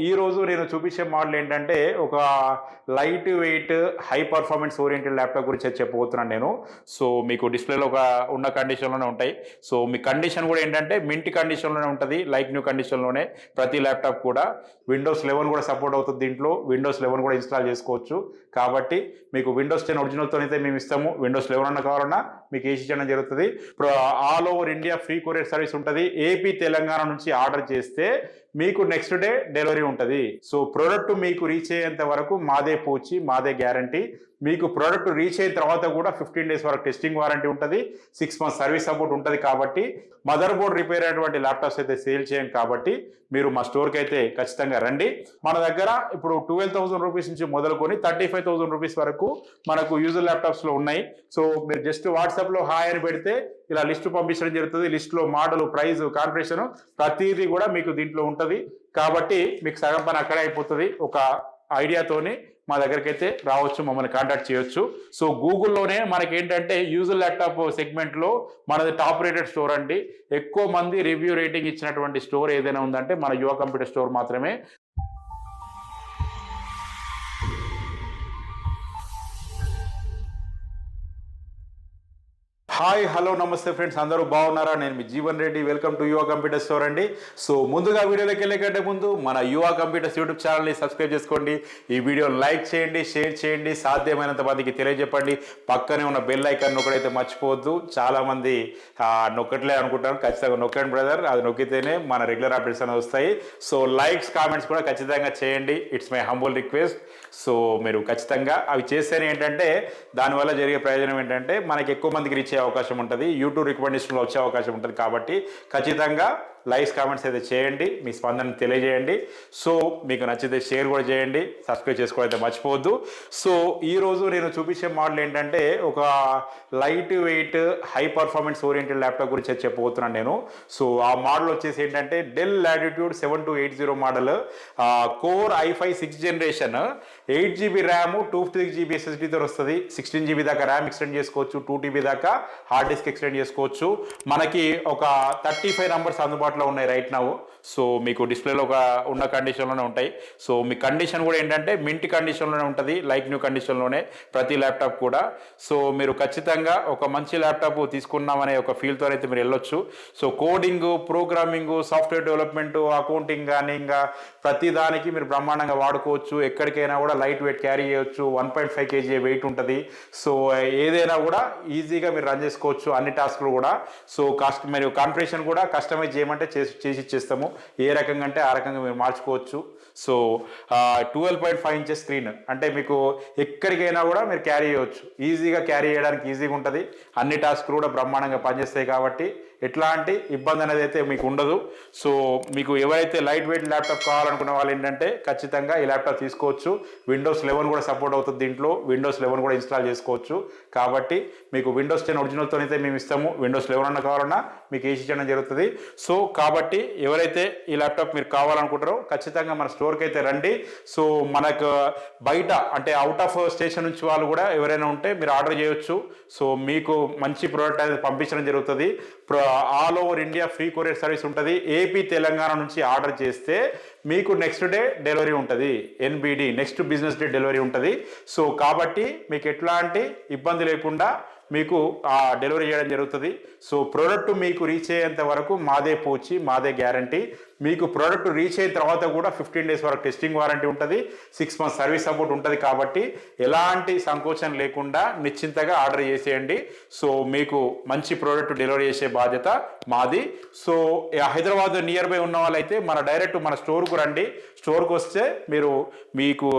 ఈ రోజు నేను చూపించే మోడల్ ఏంటంటే ఒక light weight high performance oriented laptop గురించి అయితే చెప్పబోతున్నాను నేను. సో మీకు డిస్ప్లేలో ఉన్న కండిషన్లోనే ఉంటాయి. సో మీ కండిషన్ కూడా ఏంటంటే మింట్ కండిషన్లోనే ఉంటుంది, లైక్ న్యూ కండిషన్లోనే ప్రతి ల్యాప్టాప్ కూడా. విండోస్ 11 కూడా సపోర్ట్ అవుతుంది దీంట్లో. విండోస్ 11 కూడా ఇన్స్టాల్ చేసుకోవచ్చు. కాబట్టి మీకు విండోస్ 10 ఒరిజినల్తో అయితే మేము ఇస్తాము. విండోస్ 11 అన్న కావాలన్నా మీకు ఏసీ చేయడం జరుగుతుంది. ఇప్పుడు all over India free courier service ఉంటుంది. ఏపీ తెలంగాణ నుంచి ఆర్డర్ చేస్తే మీకు నెక్స్ట్ డే డెలివరీ ఉంటుంది. సో ప్రోడక్ట్ మీకు రీచ్ అయ్యేంత వరకు మాదే పూచి, మాదే గ్యారంటీ. మీకు ప్రోడక్ట్ రీచ్ అయిన తర్వాత కూడా 15 days వరకు టెస్టింగ్ వారంటీ ఉంటుంది, 6 months సర్వీస్ సపోర్ట్ ఉంటుంది. కాబట్టి మదర్ బోర్డ్ రిపేర్ అయినటువంటి ల్యాప్టాప్స్ అయితే సేల్ చేయం. కాబట్టి మీరు మా స్టోర్కి అయితే ఖచ్చితంగా రండి. మన దగ్గర ఇప్పుడు 12,000 రూపీస్ నుంచి మొదలుకొని 35,000 రూపీస్ వరకు మనకు యూజర్ ల్యాప్టాప్స్లో ఉన్నాయి. సో మీరు జస్ట్ వాట్సాప్లో హాయ్ అని పెడితే ఇలా లిస్టు పంపించడం జరుగుతుంది. లిస్టులో మోడల్, ప్రైస్, కాన్ఫిగరేషన్ ప్రతిదీ కూడా మీకు దీంట్లో ఉంటుంది. కాబట్టి మీకు సగం పని అక్కడే అయిపోతుంది. ఒక ఐడియాతోని మా దగ్గరికి అయితే రావచ్చు, మమ్మల్ని కాంటాక్ట్ చేయొచ్చు. సో గూగుల్లోనే మనకి ఏంటంటే యూజర్ ల్యాప్టాప్ సెగ్మెంట్లో మనది టాప్ రేటెడ్ స్టోర్ అండి. ఎక్కువ మంది రివ్యూ రేటింగ్ ఇచ్చినటువంటి స్టోర్ ఏదైనా ఉందంటే మన యువ కంప్యూటర్ స్టోర్ మాత్రమే. హాయ్, హలో, నమస్తే ఫ్రెండ్స్, అందరూ బాగున్నారా? నేను మీ జీవన్ రెడ్డి. వెల్కమ్ టు యువ కంప్యూటర్ స్టోర్ అండి. సో ముందుగా వీడియోలోకి వెళ్ళే కంటే ముందు మన యువ కంప్యూటర్స్ యూట్యూబ్ ఛానల్ని సబ్స్క్రైబ్ చేసుకోండి. ఈ వీడియోని లైక్ చేయండి, షేర్ చేయండి, సాధ్యమైనంత మందికి తెలియజెప్పండి. పక్కనే ఉన్న బెల్ ఐకాన్ నొక్కడైతే మర్చిపోవద్దు. చాలామంది నొక్కట్లే అనుకుంటాను. ఖచ్చితంగా నొక్కండి బ్రదర్, అది నొక్కితేనే మన రెగ్యులర్ అప్డేట్స్ అనేవి వస్తాయి. సో లైక్స్, కామెంట్స్ కూడా ఖచ్చితంగా చేయండి. It's my humble request. So మీరు ఖచ్చితంగా అవి చేస్తేనే ఏంటంటే దానివల్ల జరిగే ప్రయోజనం ఏంటంటే మనకి ఎక్కువ మందికి రీచ్ అయ్యే అవకాశం ఉంటుంది, యూట్యూబ్ రికమెండేషన్లో వచ్చే అవకాశం ఉంటుంది. కాబట్టి ఖచ్చితంగా లైక్స్, కామెంట్స్ అయితే చేయండి, మీ స్పందన తెలియజేయండి. సో మీకు నచ్చితే షేర్ కూడా చేయండి, సబ్స్క్రైబ్ చేసుకోవడం అయితే మర్చిపోవద్దు. సో ఈరోజు నేను చూపించే మోడల్ ఏంటంటే ఒక light weight high performance oriented laptop గురించి అయితే చెప్పబోతున్నాను నేను. సో ఆ మోడల్ వచ్చేసి ఏంటంటే del latitude 7280 model, core i5 6th generation, 8GB RAM, 256GB SSDతో వస్తుంది. 16GB దాకా ర్యామ్ ఎక్స్టెండ్ చేసుకోవచ్చు, 2TB దాకా హార్డ్ డిస్క్ ఎక్స్టెండ్ చేసుకోవచ్చు. మనకి ఒక 35 నంబర్స్ అందుబాటులో ఉన్నాయి రైట్ నౌ. సో మీకు డిస్ప్లేలో ఉన్న కండిషన్లోనే ఉంటాయి. సో మీ కండిషన్ కూడా ఏంటంటే మింట్ కండిషన్లోనే ఉంటుంది, లైక్ న్యూ కండిషన్లోనే ప్రతి ల్యాప్టాప్ కూడా. సో మీరు ఖచ్చితంగా ఒక మంచి ల్యాప్టాప్ తీసుకున్నామనే ఒక ఫీల్తో అయితే మీరు వెళ్ళొచ్చు. So coding, programming, software development, accounting కానీ ఇంకా ప్రతి దానికి మీరు బ్రహ్మాండంగా వాడుకోవచ్చు. ఎక్కడికైనా కూడా లైట్ వెయిట్ క్యారీ చేయొచ్చు. 1.5 kg వెయిట్ ఉంటుంది. సో ఏదైనా కూడా ఈజీగా మీరు రన్ చేసుకోవచ్చు, అన్ని టాస్క్లు కూడా. సో మీరు కాన్ఫిగరేషన్ కూడా కస్టమైజ్ చేయమంటే చేసి ఇచ్చేస్తాము. ఏ రకంగా అంటే ఆ రకంగా మీరు మార్చుకోవచ్చు. సో 12.5 inches స్క్రీన్ అంటే మీకు ఎక్కడికైనా కూడా మీరు క్యారీ చేయవచ్చు. ఈజీగా క్యారీ చేయడానికి ఈజీగా ఉంటుంది. అన్ని టాస్క్లు కూడా బ్రహ్మాండంగా పనిచేస్తాయి. కాబట్టి ఎట్లాంటి ఇబ్బంది అనేది అయితే మీకు ఉండదు. సో మీకు ఎవరైతే లైట్ వెయిట్ ల్యాప్టాప్ కావాలనుకున్న వాళ్ళు ఏంటంటే ఖచ్చితంగా ఈ ల్యాప్టాప్ తీసుకోవచ్చు. విండోస్ 11 కూడా సపోర్ట్ అవుతుంది దీంట్లో. విండోస్ 11 కూడా ఇన్స్టాల్ చేసుకోవచ్చు. కాబట్టి మీకు విండోస్ 10 ఒరిజినల్తో అయితే మేము ఇస్తాము. విండోస్ 11 అన్న కావాలన్నా మీకు ఏసీ చేయడం జరుగుతుంది. సో కాబట్టి ఎవరైతే ఈ ల్యాప్టాప్ మీరు కావాలనుకుంటారో ఖచ్చితంగా మన స్టోర్కి అయితే రండి. సో మనకు బయట అంటే అవుట్ ఆఫ్ స్టేషన్ నుంచి వాళ్ళు కూడా ఎవరైనా ఉంటే మీరు ఆర్డర్ చేయొచ్చు. సో మీకు మంచి ప్రోడక్ట్ అనేది పంపించడం జరుగుతుంది. All over India free courier service ఉంటుంది. ఏపీ తెలంగాణ నుంచి ఆర్డర్ చేస్తే మీకు నెక్స్ట్ డే డెలివరీ ఉంటుంది. NBD, next business day delivery ఉంటుంది. సో కాబట్టి మీకు ఎట్లాంటి ఇబ్బంది లేకుండా మీకు డెలివరీ చేయడం జరుగుతుంది. సో ప్రోడక్ట్ మీకు రీచ్ అయ్యేంత వరకు మాదే పూచి, మాదే గ్యారంటీ. మీకు ప్రోడక్ట్ రీచ్ అయిన తర్వాత కూడా 15 days వరకు టెస్టింగ్ వారంటీ ఉంటుంది, 6 months సర్వీస్ సపోర్ట్ ఉంటుంది. కాబట్టి ఎలాంటి సంకోచం లేకుండా నిశ్చింతగా ఆర్డర్ చేసేయండి. సో మీకు మంచి ప్రోడక్ట్ డెలివరీ చేసే బాధ్యత మాది. సో హైదరాబాద్ నియర్ బై ఉన్న వాళ్ళైతే డైరెక్ట్ మన స్టోర్కు రండి. స్టోర్కి వస్తే మీకు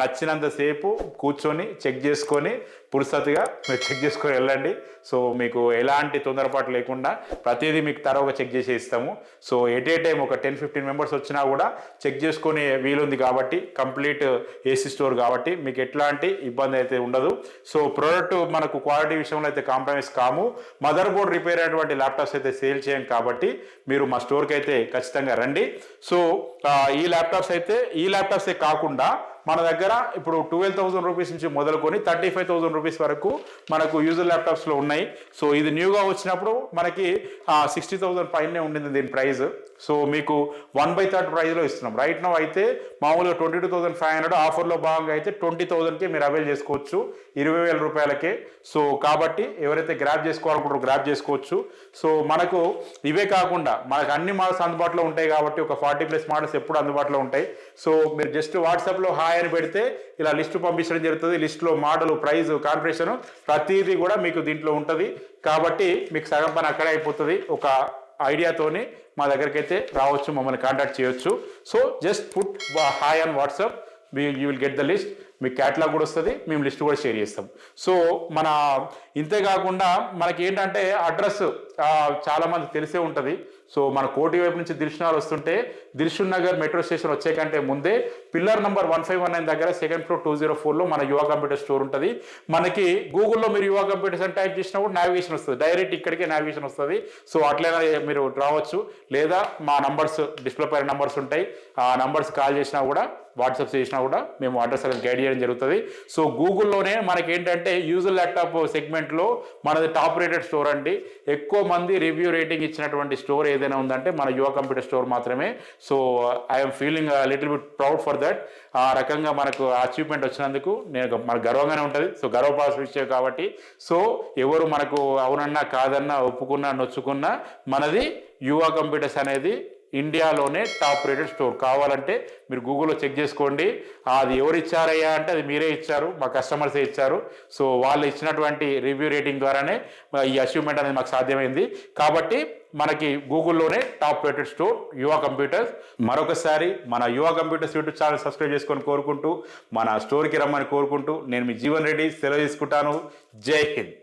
నచ్చినంతసేపు కూర్చొని చెక్ చేసుకొని పురుసతుగా మీరు చెక్ చేసుకొని వెళ్ళండి. సో మీకు ఎలాంటి తొందరపాటు లేకుండా ప్రతిదీ మీకు తరోగా చెక్ చేసి ఇస్తాము. సో ఎట్ ఏ టైం ఒక 10-15 మెంబర్స్ వచ్చినా కూడా చెక్ చేసుకునే వీలుంది. కాబట్టి కంప్లీట్ ఏసీ స్టోర్ కాబట్టి మీకు ఎట్లాంటి ఇబ్బంది అయితే ఉండదు. సో ప్రోడక్ట్ మనకు క్వాలిటీ విషయంలో అయితే కాంప్రమైజ్ కాము. మదర్ బోర్డ్ రిపేర్ అయినటువంటి ల్యాప్టాప్స్ అయితే సేల్ చేయం. కాబట్టి మీరు మా స్టోర్కి అయితే ఖచ్చితంగా రండి. సో ఈ ల్యాప్టాప్సే కాకుండా మన దగ్గర ఇప్పుడు 12,000 రూపీస్ నుంచి మొదలుకొని 35,000 రూపీస్ వరకు మనకు యూజర్ ల్యాప్టాప్స్లో ఉన్నాయి. సో ఇది న్యూగా వచ్చినప్పుడు మనకి 60,000 పైనే ఉండింది దీని ప్రైస్. సో మీకు 1/3 ప్రైస్లో ఇస్తున్నాం రైట్ నౌ. అయితే మామూలుగా 22,500, ఆఫర్లో భాగంగా అయితే 20,000కి మీరు అవైల్ చేసుకోవచ్చు, 20,000 రూపాయలకే. సో కాబట్టి ఎవరైతే గ్రాప్ చేసుకోవాలనుకుంటారో గ్రాప్ చేసుకోవచ్చు. సో మనకు ఇవే కాకుండా మనకు అన్ని మోడల్స్ అందుబాటులో ఉంటాయి కాబట్టి ఒక 40+ మోడల్స్ ఎప్పుడు అందుబాటులో ఉంటాయి. సో మీరు జస్ట్ వాట్సాప్లో హాయ్ అని పెడితే ఇలా లిస్టు పంపించడం జరుగుతుంది. లిస్టులో మోడల్, ప్రైస్, కాన్ఫిగరేషన్ ప్రతిదీ కూడా మీకు దీంట్లో ఉంటుంది. కాబట్టి మీకు సగం పని అక్కడే అయిపోతుంది. ఒక ఐడియాతోని మా దగ్గరికి అయితే రావచ్చు, మమ్మల్ని కాంటాక్ట్ చేయొచ్చు. So just put hi on WhatsApp, you will get the list. మీకు క్యాటలాగ్ కూడా వస్తుంది, మేము లిస్ట్ కూడా షేర్ చేస్తాం. సో మన ఇంతే కాకుండా మనకి ఏంటంటే అడ్రస్ చాలా మంది తెలిసే ఉంటుంది. సో మన కోటి వైపు నుంచి దిల్షునగర్ వస్తుంటే దిల్షుక్ నగర్ మెట్రో స్టేషన్ వచ్చే కంటే ముందే పిల్లర్ నెంబర్ 1519 దగ్గర 2nd floor 204లో మన యువ కంప్యూటర్ స్టోర్ ఉంటుంది. మనకి గూగుల్లో మీరు యువ కంప్యూటర్స్ అని టైప్ చేసినప్పుడు నావిగేషన్ వస్తుంది, డైరెక్ట్ ఇక్కడికే నావిగేషన్ వస్తుంది. సో అట్లనే మీరు రావచ్చు, లేదా మా నంబర్స్ డిస్ప్లే పైన నంబర్స్ ఉంటాయి, ఆ నంబర్స్ కాల్ చేసినా కూడా, వాట్సాప్ చేసినా కూడా మేము అడ్రస్ అనేది గైడ్ చేయడం జరుగుతుంది. సో గూగుల్లోనే మనకి ఏంటంటే యూజర్ ల్యాప్టాప్ సెగ్మెంట్లో మనది టాప్ రేటెడ్ స్టోర్ అండి. ఎక్కువ మంది రివ్యూ రేటింగ్ ఇచ్చినటువంటి స్టోర్ ఏదైనా ఉందంటే మన యువ కంప్యూటర్ స్టోర్ మాత్రమే. So I'm feeling little bit proud for that. ఆ రకంగా మనకు అచీవ్మెంట్ వచ్చినందుకు మనకు గర్వంగానే ఉంటుంది. సో గర్వపాల్సిన విషయం కాబట్టి. సో ఎవరు మనకు అవునన్నా కాదన్నా, ఒప్పుకున్నా నొచ్చుకున్నా, మనది యువ కంప్యూటర్స్ అనేది ఇండియాలోనే టాప్ రేటెడ్ స్టోర్. కావాలంటే మీరు గూగుల్లో చెక్ చేసుకోండి. అది ఎవరు ఇచ్చారయ్యా అంటే అది మీరే ఇచ్చారు, మా కస్టమర్సే ఇచ్చారు. సో వాళ్ళు ఇచ్చినటువంటి రివ్యూ రేటింగ్ ద్వారానే ఈ అచీవ్మెంట్ అనేది మాకు సాధ్యమైంది. కాబట్టి మనకి గూగుల్లోనే టాప్ రేటెడ్ స్టోర్ యువ కంప్యూటర్స్. మరొకసారి మన యువ కంప్యూటర్స్ యూట్యూబ్ ఛానల్ సబ్స్క్రైబ్ చేసుకొని కోరుకుంటూ, మన స్టోర్కి రమ్మని కోరుకుంటూ, నేను మీ జీవన్ రెడ్డి సెలవు తీసుకుంటాను. జై హింద్.